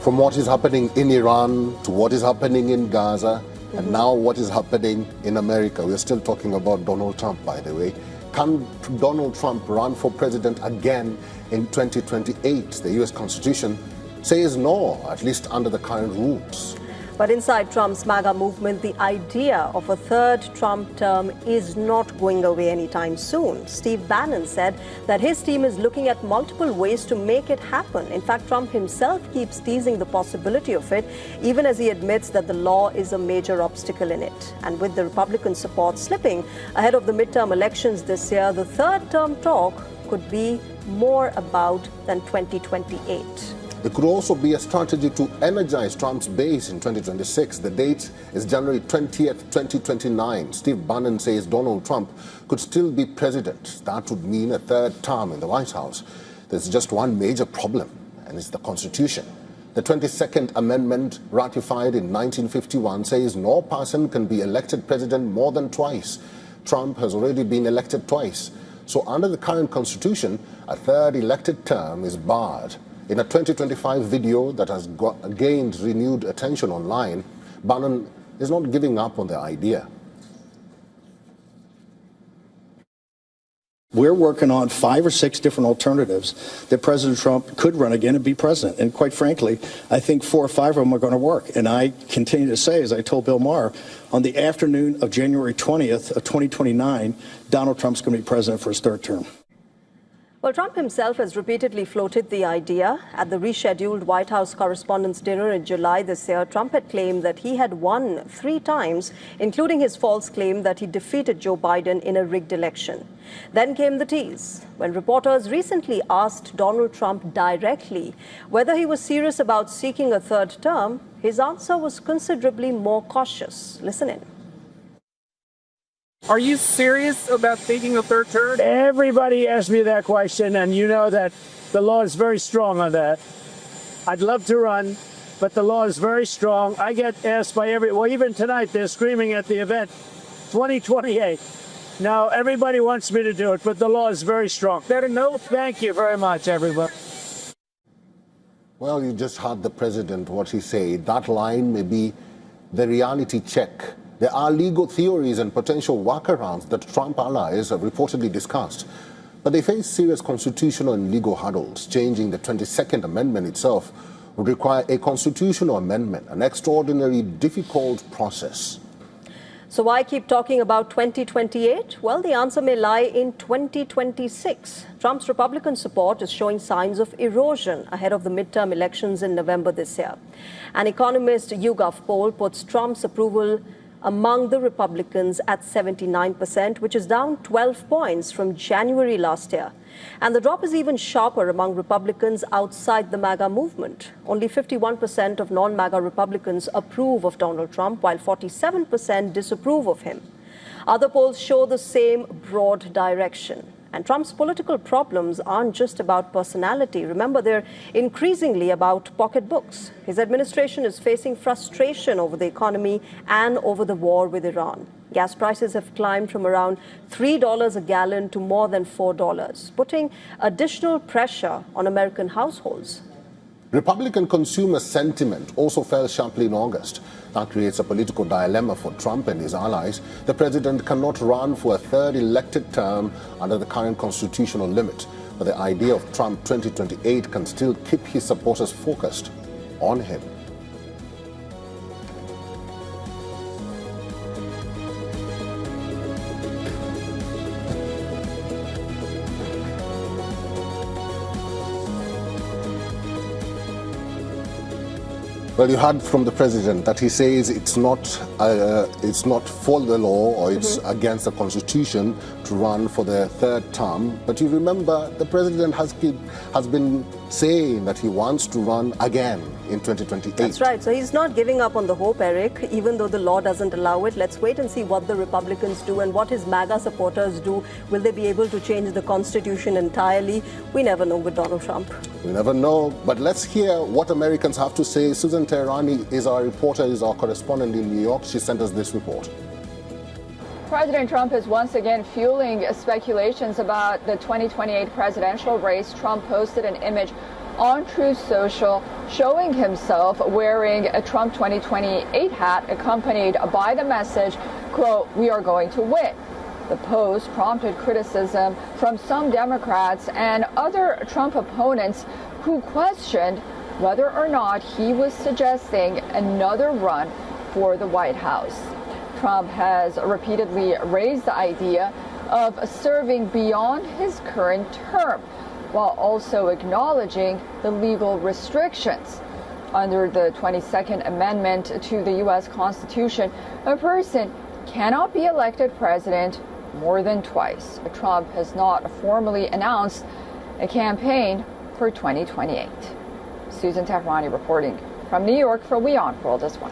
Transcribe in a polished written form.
From what is happening in Iran to what is happening in Gaza, and now what is happening in America. We're still talking about Donald Trump, by the way. Can Donald Trump run for president again in 2028? The U.S. Constitution says no, at least under the current rules. But inside Trump's MAGA movement, the idea of a third Trump term is not going away anytime soon. Steve Bannon said that his team is looking at multiple ways to make it happen. In fact, Trump himself keeps teasing the possibility of it, even as he admits that the law is a major obstacle in it. And with the Republican support slipping ahead of the midterm elections this year, the third term talk could be more about than 2028. It could also be a strategy to energize Trump's base in 2026. The date is January 20th, 2029. Steve Bannon says Donald Trump could still be president. That would mean a third term in the White House. There's just one major problem, and it's the Constitution. The 22nd Amendment, ratified in 1951, says no person can be elected president more than twice. Trump has already been elected twice. So under the current Constitution, a third elected term is barred. In a 2025 video that has gained renewed attention online, Bannon is not giving up on the idea. We're working on 5 or 6 different alternatives that President Trump could run again and be president. And quite frankly, I think 4 or 5 of them are going to work. And I continue to say, as I told Bill Maher, on the afternoon of January 20th of 2029, Donald Trump's going to be president for his third term. Well, Trump himself has repeatedly floated the idea. At the rescheduled White House Correspondents' Dinner in July this year, Trump had claimed that he had won 3 times, including his false claim that he defeated Joe Biden in a rigged election. Then came the tease. When reporters recently asked Donald Trump directly whether he was serious about seeking a third term, his answer was considerably more cautious. Listen in. Are you serious about taking a third term? Everybody asks me that question, and you know that the law is very strong on that. I'd love to run, but the law is very strong. I get asked by well, even tonight, they're screaming at the event, 2028. Now, everybody wants me to do it, but the law is very strong. No, thank you very much, everybody. Well, you just heard the president, what he said. That line may be the reality check. There are legal theories and potential workarounds that Trump allies have reportedly discussed, but they face serious constitutional and legal hurdles. Changing the 22nd Amendment itself would require a constitutional amendment, an extraordinarily difficult process. So why keep talking about 2028? Well, the answer may lie in 2026. Trump's Republican support is showing signs of erosion ahead of the midterm elections in November this year. An Economist YouGov poll puts Trump's approval among the Republicans at 79%, which is down 12 points from January last year. And the drop is even sharper among Republicans outside the MAGA movement. Only 51% of non-MAGA Republicans approve of Donald Trump, while 47% disapprove of him. Other polls show the same broad direction. And Trump's political problems aren't just about personality. Remember, they're increasingly about pocketbooks. His administration is facing frustration over the economy and over the war with Iran. Gas prices have climbed from around $3 a gallon to more than $4, putting additional pressure on American households. Republican consumer sentiment also fell sharply in August. That creates a political dilemma for Trump and his allies. The president cannot run for a third elected term under the current constitutional limit, but the idea of Trump 2028 can still keep his supporters focused on him. Well, you heard from the president that he says it's not for the law or it's against the Constitution to run for the third term. But you remember the president has been saying that he wants to run again in 2028. That's right. So he's not giving up on the hope, Eric, even though the law doesn't allow it. Let's wait and see what the Republicans do and what his MAGA supporters do. Will they be able to change the Constitution entirely? We never know with Donald Trump. We never know. But let's hear what Americans have to say. Susan Teherani is our reporter, is our correspondent in New York. She sent us this report. President Trump is once again fueling speculations about the 2028 presidential race. Trump posted an image on Truth Social, showing himself wearing a Trump 2028 hat accompanied by the message, quote, "We are going to win." The post prompted criticism from some Democrats and other Trump opponents who questioned whether or not he was suggesting another run for the White House. Trump has repeatedly raised the idea of serving beyond his current term, while also acknowledging the legal restrictions. Under the 22nd Amendment to the U.S. Constitution, a person cannot be elected president more than twice. Trump has not formally announced a campaign for 2028. Susan Tehrani reporting from New York for WION World this one.